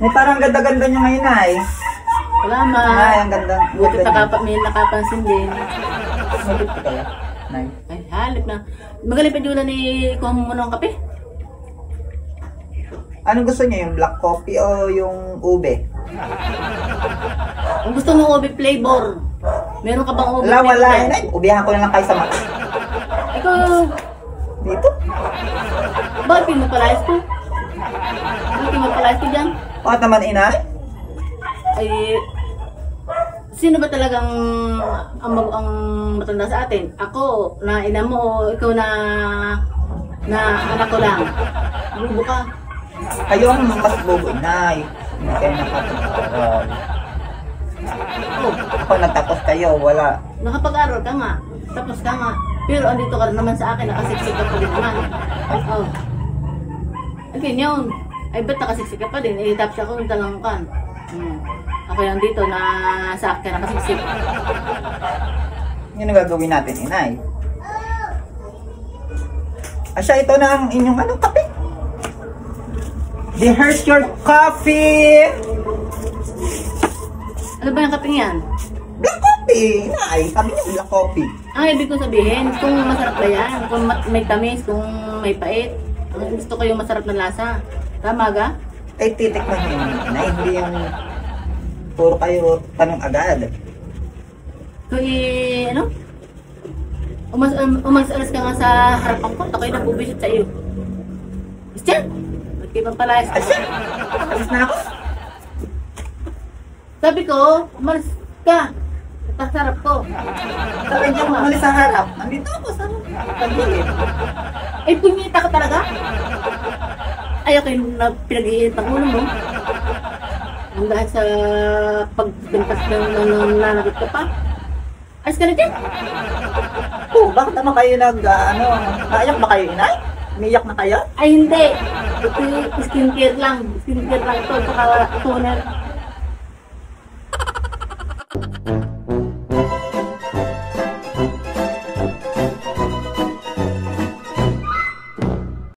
May parang ganda-ganda niya ngayon ay. Salamat. Nay, ang ganda. Buti may nakapansin din. Malip ka kaya? Nay. Ay, halip na. Magaling pa dula ni kuha mo muna ng kape. Anong gusto niya? Yung black coffee o yung ube? Kung gusto mo ube flavor, meron ka bang ube Wala, flavor? wala. Nay, ubihan ko na lang kayo sa mata. Ikaw, Dito? bakit pinapalayas ko? Bakit pinapalayas ko dyan? Bakit naman inay? Ay, sino ba talagang ang matanda sa atin? Ako, na ina mo, o ikaw na anak ko lang? Bubo ka. Kayo ang mas bobo, inay. Hindi kayo nakapag-aral. Oh, Ako nagtapos kayo, wala. nakapag-aral ka nga. Tapos ka nga. Pero andito ka rin naman sa akin, nakasiksik ka pa din naman. Oh. Again, yun. Ay, ba't nakasiksik ka pa din? Eh, tapos ako talang kan. Ako lang dito na sa akin nakasiksik. Yun ang gagawin natin, inay. Asya, ito na ang inyong anong kape. Here's your coffee! Ano ba yung kaping yan? Black coffee! Inay, sabi niya black coffee. Ang ibig ko sabihin, kung masarap ba yan, kung may tamis, kung may pait, ang gusto ko yung masarap na lasa. Tama ga? Ay, titikman niyo yun, inay. Hindi yung puro kayo tanong agad. Kung ano? Umalis ka nga sa harapan ko, ako'y nabubisit sa iyo. Christian! Ba't kayo pampalayas ka? Asya, alis na ako. Sabi ko, umalis ka. Sa harap ko. Sabi niya, umalis sa harap. Nandito ako sa pagdilim. Ay, punyita ka talaga? Ayaw kayo na pinag-iinit ang ulo mo. Ang dahil sa pagpintas ng nananagot ka pa. Ayos ka na dyan. Oh, bakit naman kayo naiyak ba kayo, inay? Umiyak na kayo? Ay, hindi. Ito skincare lang. Skincare lang ito. Saka toner.